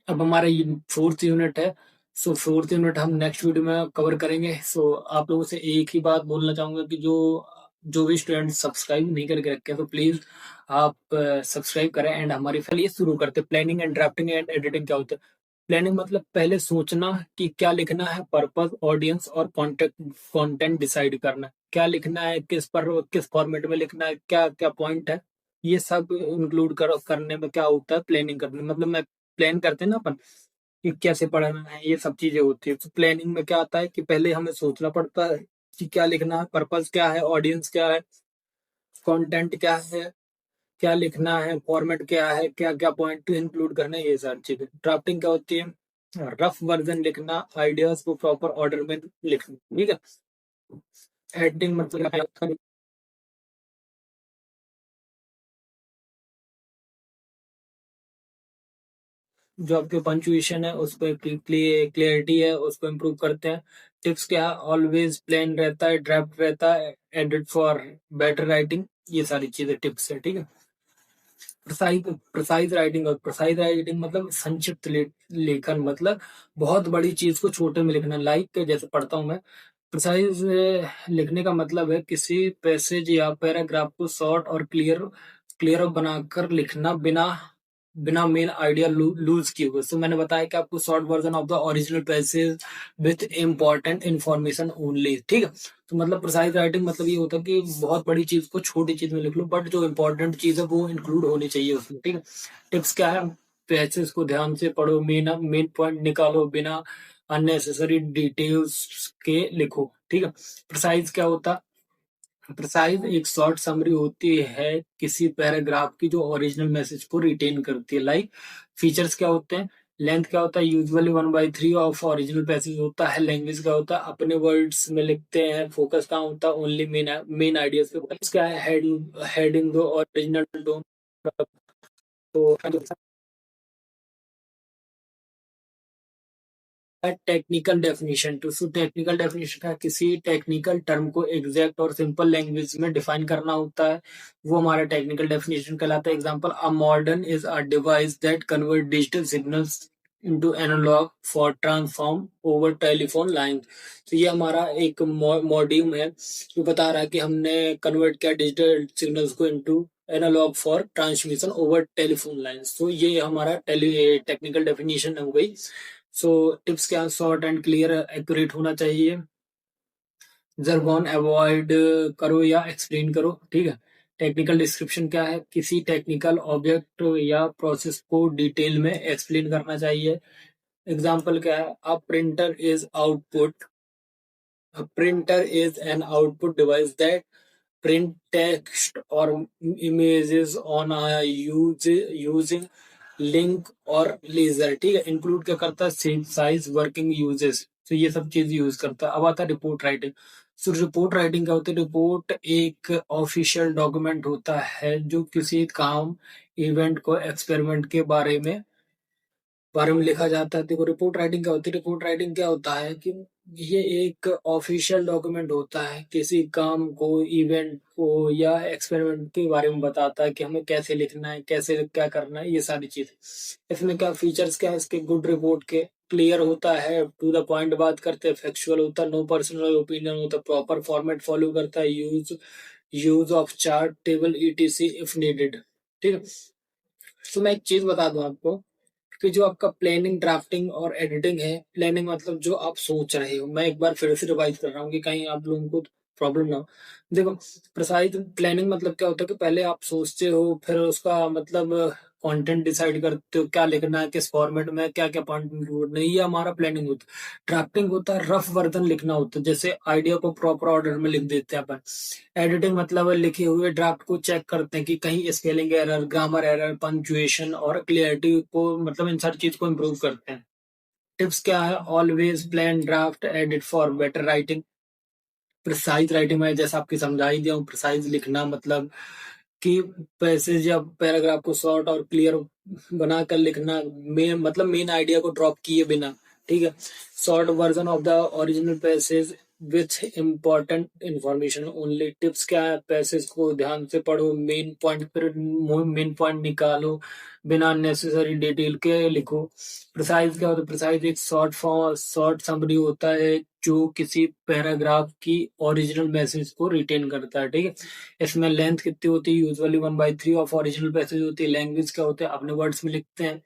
अब हमारा फोर्थ यूनिट है। सो फोर्थ यूनिट हम नेक्स्ट वीडियो में कवर करेंगे। सो आप लोगों से एक ही बात बोलना चाहूंगा कि जो जो भी स्टूडेंट सब्सक्राइब नहीं करके रखे हैं तो प्लीज आप सब्सक्राइब करें। एंड हमारी फाइल ये शुरू करते हैं। Planning and drafting and editing क्या होता है? प्लानिंग मतलब पहले सोचना कि क्या लिखना है, पर्पस, ऑडियंस और कॉन्टेंट कंटेंट डिसाइड करना, क्या लिखना है, किस फॉर्मेट में लिखना है, क्या क्या पॉइंट है, ये सब इंक्लूड करने में क्या होता है प्लानिंग करने में। मतलब मैं प्लान करते हैं ना अपन कि कैसे पढ़ना है, ये सब चीजें होती है। तो प्लानिंग में क्या आता है कि पहले हमें सोचना पड़ता है कि क्या लिखना है, पर्पस क्या है, ऑडियंस क्या है, कंटेंट क्या है, क्या लिखना है, फॉर्मेट क्या है, क्या क्या पॉइंट इंक्लूड करना है, ये सारी चीजें। ड्राफ्टिंग क्या होती है? रफ वर्जन लिखना, आइडियाज को प्रॉपर ऑर्डर में लिखना, ठीक है। एडिटिंग मतलब क्या है? जो आपके पंचुएशन है उस पर, क्लियरिटी है उसको इम्प्रूव करते हैं। टिप्स क्या है? ऑलवेज प्लान रहता है, ड्राफ्ट रहता है, एडिट फॉर बेटर राइटिंग, ये सारी चीजें टिप्स है, ठीक है। प्रिसाइज प्रिसाइज राइटिंग, और प्रिसाइज राइटिंग मतलब संक्षिप्त लेखन, मतलब बहुत बड़ी चीज को छोटे में लिखना। लाइक जैसे पढ़ता हूँ मैं, प्रिसाइज लिखने का मतलब है किसी पैसेज या पैराग्राफ को शॉर्ट और क्लियर बनाकर लिखना, बिना बिना मेन आइडिया लूज किए हुए। तो मैंने बताया कि आपको short version of the original passage with important information only, ठीक है। तो मतलब प्रिसाइज राइटिंग मतलब ये होता है कि बहुत बड़ी चीज को छोटी चीज में लिख लो, बट जो इंपॉर्टेंट चीज है वो इंक्लूड होनी चाहिए उसमें, ठीक है। टिप्स क्या है? पैसेज को ध्यान से पढ़ो, मेन पॉइंट निकालो, बिना अननेसेसरी डिटेल्स के लिखो, ठीक है। प्रिसाइज क्या होता है? प्रिसाइज एक शॉर्ट समरी होती है किसी पैराग्राफ की जो ओरिजिनल मैसेज को रिटेन करती है। लाइक फीचर्स क्या होते हैं? लेंथ क्या होता है? यूजुअली 1/3 ऑफ ओरिजिनल पैसेज होता है। लैंग्वेज क्या होता है? अपने वर्ड्स में लिखते हैं। फोकस कहाँ होता है? ओनली मेन आइडियाज पे। Focus क्या है? हेडिंग दो, ओरिजिनल टोन। तो technical definition, to technical definition का किसी टेक्निकल टर्म को एग्जैक्ट और सिंपल लैंग्वेज में डिफाइन करना होता है, वो हमारा टेक्निकल डेफिनेशन कहलाता है। Example, a modem is a device that convert digital signals into analogue for transform over telephone line. तो ये हमारा एक मॉड्यूल है जो बता रहा है कि हमने कन्वर्ट किया डिजिटल सिग्नल्स को into analogue for transmission over telephone lines. तो ये हमारा टेक्निकल डेफिनेशन हो गई। सो टिप्स क्या? शॉर्ट एंड क्लियर, एक्यूरेट होना चाहिए। जरगोन अवॉइड करो या एक्सप्लेन करो, ठीक है। टेक्निकल डिस्क्रिप्शन क्या है? किसी टेक्निकल ऑब्जेक्ट या प्रोसेस को डिटेल में एक्सप्लेन करना चाहिए। एग्जाम्पल क्या है? A printer is an output device that print text or images on a using link और लेजर, ठीक है। इंक्लूड क्या करता है? सेम साइज, वर्किंग यूजेस, तो ये सब चीज यूज करता है। अब आता है रिपोर्ट राइटिंग। सो रिपोर्ट राइटिंग क्या होती है? रिपोर्ट एक ऑफिशियल डॉक्यूमेंट होता है जो किसी काम, इवेंट को, एक्सपेरिमेंट के बारे में लिखा जाता है। देखो रिपोर्ट राइटिंग क्या होती है? रिपोर्ट राइटिंग क्या होता है कि ये एक ऑफिशियल डॉक्यूमेंट होता है, किसी काम को, इवेंट को या एक्सपेरिमेंट के बारे में बताता है कि हमें कैसे लिखना है, कैसे क्या करना है, ये सारी चीजें। इसमें क्या फीचर्स क्या है इसके? गुड रिपोर्ट के, क्लियर होता है, टू द पॉइंट बात करते हैं, फैक्चुअल होता है, नो पर्सनल ओपिनियन होता है, प्रॉपर फॉर्मेट फॉलो करता है, use of chart, table, etc if needed, ठीक है। तो मैं एक चीज बता दूं आपको कि जो आपका प्लानिंग, ड्राफ्टिंग और एडिटिंग है, प्लानिंग मतलब जो आप सोच रहे हो, मैं एक बार फिर से रिवाइज कर रहा हूँ कि कहीं आप लोगों को प्रॉब्लम ना हो। देखो प्रिसाइज प्लानिंग मतलब क्या होता है कि पहले आप सोचते हो, फिर उसका मतलब कंटेंट डिसाइड करते हो क्या लिखना है, किस फॉर्मेट में, क्या क्या पॉइंट इंक्लूड नहीं, ये हमारा प्लानिंग होता है। ड्राफ्टिंग होता है रफ वर्जन लिखना होता है, जैसे आइडिया को प्रॉपर ऑर्डर में लिख देते हैं अपन। एडिटिंग मतलब लिखे हुए ड्राफ्ट को चेक करते हैं कि कहीं spelling error, grammar error, punctuation और क्लियरिटी को मतलब इन सारी चीज को इम्प्रूव करते हैं। टिप्स क्या है? Always plan draft edit for better writing. Precise writing में जैसा आपकी समझा ही दिया हूँ, प्रिसाइज लिखना मतलब कि पैसेज या पैराग्राफ को शॉर्ट और क्लियर बनाकर लिखना, मेन मतलब मेन आइडिया को ड्रॉप किए बिना। ठीक है। Short version of the original passage with important information only. Tips क्या है? पैसेज को ध्यान से पढ़ो, मेन पॉइंट पर मेन पॉइंट निकालो, बिना नेसेसरी डिटेल के लिखो। प्रिसाइज क्या होता है? प्रिसाइज एक शॉर्ट समरी होता है जो किसी पैराग्राफ की ओरिजिनल मैसेज को रिटेन करता है। ठीक है। इसमें लेंथ कितनी होती है? यूजुअली 1/3 ऑफ ओरिजिनल पैसेज होती है। लैंग्वेज क्या होते हैं? अपने वर्ड्स में लिखते हैं।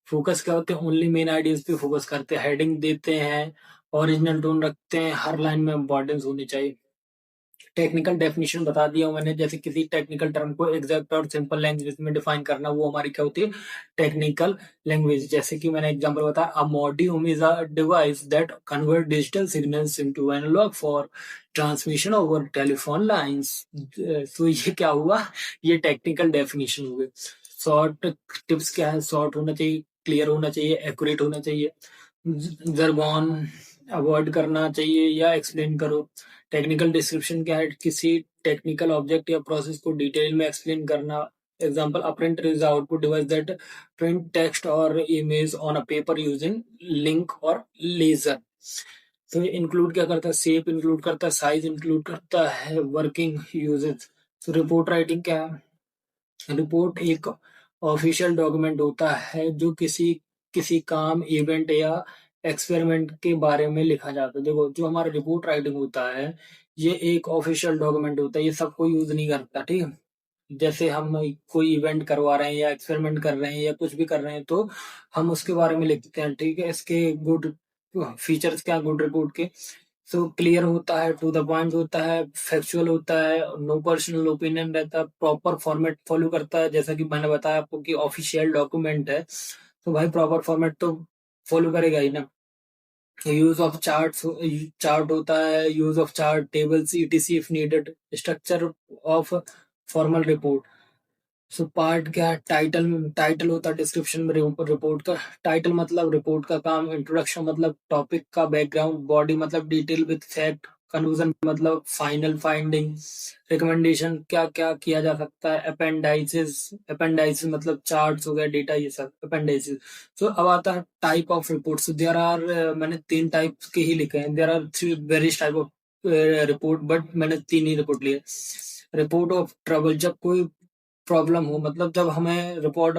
फोकस क्या होते हैं? ओनली मेन आइडियाज पे फोकस करते हैं। हेडिंग देते हैं, ओरिजिनल टोन रखते हैं, हर लाइन में इंपॉर्टेंस होनी चाहिए। टेक्निकल डेफिनेशन बता दिया हूं मैंने, जैसे किसी टेक्निकल टर्म को एग्जैक्ट और सिंपल लैंग्वेज में डिफाइन करना, वो हमारी क्या होती है? Technical language. जैसे कि मैंने एग्जांपल बताया, a modem is a device that convert digital signals into analogue for transmission over telephone lines. तो ये क्या हुआ? ये टेक्निकल डेफिनेशन हो गई। शॉर्ट टिप्स क्या है? शॉर्ट होना चाहिए, क्लियर होना चाहिए, एक्यूरेट होना चाहिए, जर्गन अवॉइड करना चाहिए या एक्सप्लेन करो। टेक्निकल डिस्क्रिप्शन क्या है? किसी टेक्निकल ऑब्जेक्ट या प्रोसेस को डिटेल में एक्सप्लेन करना। Example, a printer is output device that print text और image on a paper using link और लेजर। तो ये इंक्लूड क्या करता है? शेप इंक्लूड करता है, साइज इंक्लूड करता है, वर्किंग यूजेज। तो रिपोर्ट राइटिंग क्या है? रिपोर्ट एक ऑफिशियल डॉक्यूमेंट होता है जो किसी किसी काम, इवेंट या एक्सपेरिमेंट के बारे में लिखा जाता है। देखो, जो हमारा रिपोर्ट राइटिंग होता है, ये एक ऑफिशियल डॉक्यूमेंट होता है, ये सबको यूज नहीं करता। ठीक है। जैसे हम कोई इवेंट करवा रहे हैं या एक्सपेरिमेंट कर रहे हैं या कुछ भी कर रहे हैं, तो हम उसके बारे में लिखते हैं। ठीक है। इसके गुड फीचर्स क्या? गुड रिपोर्ट के, सो क्लियर होता है, टू द पॉइंट होता है, फैक्चुअल होता है, नो पर्सनल ओपिनियन रहता है, प्रॉपर फॉर्मेट फॉलो करता है। जैसा कि मैंने बताया आपको कि ऑफिशियल डॉक्यूमेंट है, तो भाई प्रॉपर फॉर्मेट तो फॉलो करेगा ही ना। यूज ऑफ चार्ट, चार्ट होता है, use of chart, tables, etc if needed. Structure of formal report. So part क्या है? टाइटल, टाइटल होता है डिस्क्रिप्शन में रिपोर्ट का। टाइटल मतलब रिपोर्ट का काम, इंट्रोडक्शन मतलब टॉपिक का बैकग्राउंड, बॉडी मतलब डिटेल विद फैक्ट, कंक्लूजन मतलब फाइनल फाइंडिंग, रिकमेंडेशन क्या क्या किया जा सकता है, अपेंडाइसिस, अपेंडाइसिस मतलब चार्ट्स हो गया, डेटा, ये सब अपेंडाइसिस। सो अब आता है type of reports. There are, मैंने 3 टाइप के ही लिखे हैं। There are 3 various type of report, but मैंने 3 ही रिपोर्ट लिए। रिपोर्ट ऑफ ट्रबल, जब कोई प्रॉब्लम हो, मतलब जब हमें रिपोर्ट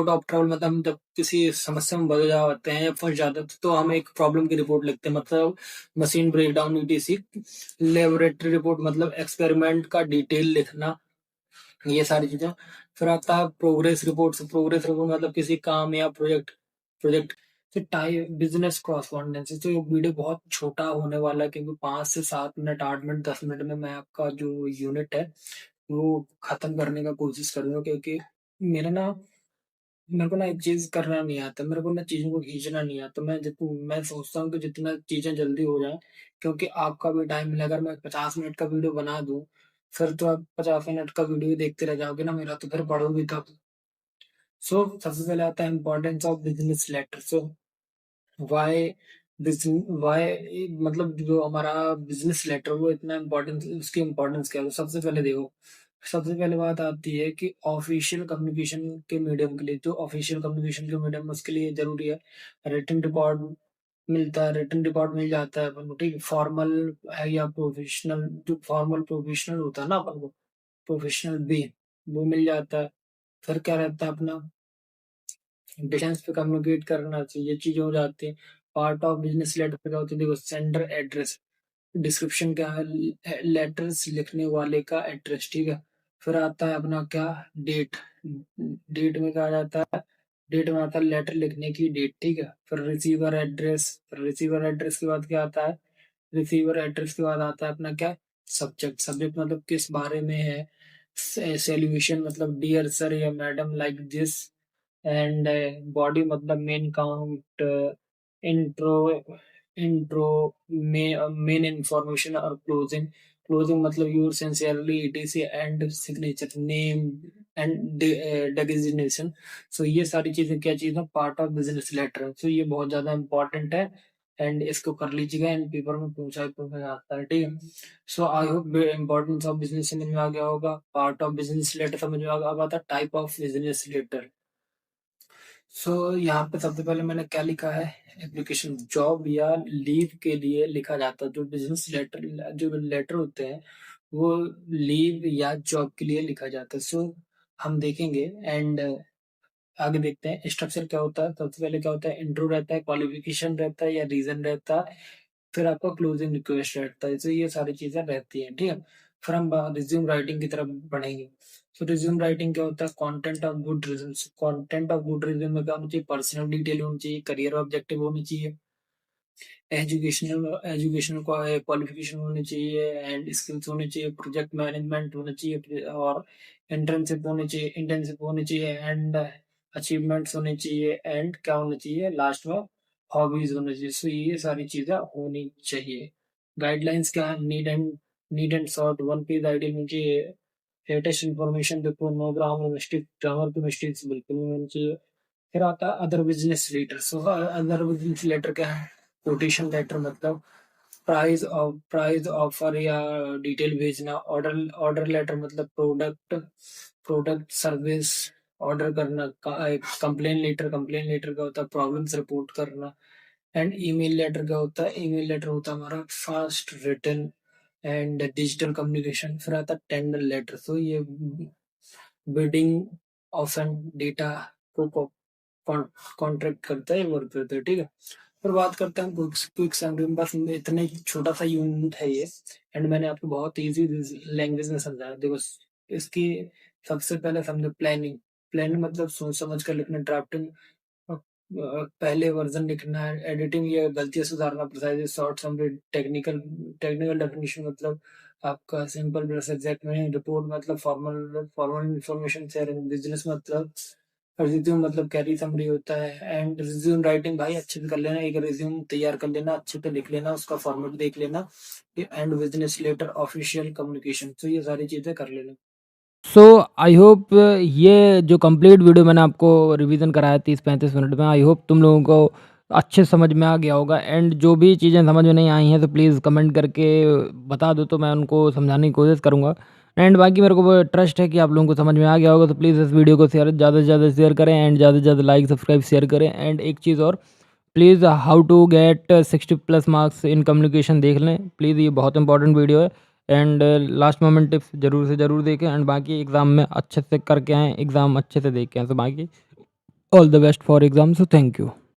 ऑफ ट्रबल मतलब हम जब किसी समस्या में बदल जाते हैं या फंस जाते हैं, तो हम एक प्रॉब्लम की रिपोर्ट लिखते हैं, मतलब machine breakdown, etc. Laboratory report मतलब एक्सपेरिमेंट का डिटेल लिखना, ये सारी चीजें। फिर आता है प्रोग्रेस रिपोर्ट। प्रोग्रेस रिपोर्ट मतलब किसी काम या प्रोजेक्ट प्रोजेक्ट फिर टाइप बिजनेस कॉरस्पॉन्डेंसी। तो ये वीडियो बहुत छोटा होने वाला है, क्योंकि 5 से 7 मिनट, 8 मिनट, 10 मिनट में मैं आपका जो यूनिट है वो खत्म करने का कोशिश करूंगा। क्योंकि मेरा ना मेरे को ना एक चीज करना नहीं आता, मेरे को ना चीजों को खींचना नहीं आता। मैं सोचता हूँ कि जितना चीजें जल्दी हो जाए, क्योंकि आपका भी टाइम मिले। अगर मैं 50 मिनट का वीडियो बना दूं, फिर तो आप 50 मिनट का वीडियो देखते रह जाओगे ना मेरा, तो फिर पढ़ोगे तब। सो सबसे पहले आता है importance of business letter. So why why मतलब जो हमारा बिजनेस लेटर वो इतना इम्पोर्टेंस, उसकी इम्पोर्टेंस क्या है? तो सबसे पहले देखो, सबसे पहले बात आती है कि ऑफिशियल कम्युनिकेशन के मीडियम के लिए, जो ऑफिशियल कम्युनिकेशन के मीडियम उसके लिए जरूरी है रिटन रिकॉर्ड। मिलता है, रिटन रिकॉर्ड मिल जाता है अपन को। ठीक, फॉर्मल है या प्रोफेशनल, जो फॉर्मल प्रोफेशनल होता है ना अपन को, प्रोफेशनल भी, वो मिल जाता है। फिर क्या रहता है अपना, डिस्टेंस पे कम्युनिकेट करना चाहिए, ये चीजें हो जाती है। पार्ट ऑफ बिजनेस लेटर पे क्या होती है? देखो, सेंडर एड्रेस, डिस्क्रिप्शन क्या है? लेटर्स लिखने वाले का एड्रेस। ठीक है। फिर आता है अपना क्या? डेट। डेट में क्या आ जाता है? डेट में आता है लेटर लिखने की डेट। ठीक है। फिर रिसीवर एड्रेस, फिर रिसीवर एड्रेस के बाद क्या आता है? रिसीवर एड्रेस के बाद आता है अपना क्या? सब्जेक्ट। सब्जेक्ट मतलब किस बारे में है। सॉल्यूशन मतलब डियर सर या madam like this. And body मतलब main count, intro intro main information और क्लोजिंग। क्लोजिंग मतलब your sincerely ETC and signature name and designation. So ये सारी चीजें क्या चीज है, part of business letter. So ये बहुत ज्यादा इंपॉर्टेंट है एंड इसको कर लीजिएगा, एंड पेपर में पूछा जाता है, ठीक है। So I hope importance of business समझ में आ गया होगा, पार्ट ऑफ बिजनेस लेटर समझ में आ गया। अब आता टाइप ऑफ बिजनेस लेटर। सो यहाँ पे सबसे पहले मैंने क्या लिखा है, एप्लीकेशन जॉब या लीव के लिए लिखा जाता है। जो बिजनेस लेटर, जो लेटर होते हैं वो लीव या जॉब के लिए लिखा जाता है। सो हम देखेंगे एंड आगे देखते हैं स्ट्रक्चर क्या होता है। सबसे पहले क्या होता है, इंट्रो रहता है, क्वालिफिकेशन रहता है या रीजन रहता है, फिर आपका क्लोजिंग रिक्वेस्ट रहता है। तो ये सारी चीजें रहती हैं, ठीक है। फिर हम रिज्यूम राइटिंग की तरफ बढ़ेंगे। तो रिज्यूम राइटिंग क्या होता है, content of good resume. Content of good resume में क्या होना चाहिए, पर्सनल डिटेल होनी चाहिए, करियर ऑब्जेक्टिव होनी चाहिए, एजुकेशनल एजुकेशनल क्वालिफिकेशन होनी चाहिए एंड स्किल्स होनी चाहिए, प्रोजेक्ट मैनेजमेंट होना चाहिए और इंटर्नशिप होनी चाहिए एंड अचीवमेंट्स होने चाहिए एंड क्या होना चाहिए लास्ट में, हॉबीज होनी चाहिए। सो ये सारी चीजें होनी चाहिए। गाइडलाइंस क्या है, need and short one page idea होनी चाहिए, लेटेस्ट इन्फॉर्मेशन देखो, नो ग्रामर की मिस्टेक्स बिल्कुल नहीं होनी चाहिए। फिर आता है other business letter. So other business letter क्या है, कोटेशन लेटर मतलब प्राइस ऑफर या डिटेल भेजना। ऑर्डर ऑर्डर लेटर मतलब प्रोडक्ट सर्विस ऑर्डर करना। कंप्लेन लेटर का होता है प्रॉब्लम्स रिपोर्ट करना। एंड ईमेल लेटर का होता है, ईमेल लेटर होता है हमारा fast return and digital communication. फिर आता है टेंडर लेटर। सो ये बिडिंग ऑप्शन डेटा को कॉन्ट्रैक्ट करता है, वर्क करता है, ठीक है। फिर बात करते हैं क्विक समरी में। बस इतना ही छोटा सा यूनिट है ये एंड मैंने आपको बहुत इजी लैंग्वेज में समझाया। देखो इसकी सबसे पहले समझो प्लानिंग। प्लानिंग मतलब सोच समझ कर लिखना, ड्राफ्टिंग पहले वर्जन लिखना है, एडिटिंग या गलतियां सुधारना, precise short summary, technical definition मतलब आपका simple plus exact meaning, report मतलब फॉर्मल इंफॉर्मेशन शेयरिंग, बिजनेस मतलब रिज्यूम मतलब कैरी समरी होता है एंड रिज्यूम राइटिंग भाई अच्छे से कर लेना, एक रिज्यूम तैयार कर लेना, अच्छे से लिख लेना, उसका फॉर्मेट देख लेना। And business letter official communication, तो ये सारी चीजें कर लेना। सो आई होप ये जो कंप्लीट वीडियो मैंने आपको रिवीजन कराया 30-35 मिनट में, आई होप तुम लोगों को अच्छे समझ में आ गया होगा। एंड जो भी चीज़ें समझ में नहीं आई हैं तो प्लीज़ कमेंट करके बता दो, तो मैं उनको समझाने की कोशिश करूँगा। एंड बाकी मेरे को ट्रस्ट है कि आप लोगों को समझ में आ गया होगा। तो प्लीज़ इस वीडियो को ज़्यादा से ज़्यादा शेयर करें एंड ज़्यादा से ज़्यादा लाइक सब्सक्राइब शेयर करें। एंड एक चीज़ और, please how to get 60+ marks in communication देख लें प्लीज़, ये बहुत इंपॉर्टेंट वीडियो है। एंड लास्ट मोमेंट टिप्स ज़रूर से ज़रूर देखें एंड बाकी एग्ज़ाम में अच्छे से करके आएँ, एग्ज़ाम अच्छे से देख के आएँ। तो बाकी all the best for exam. So thank you.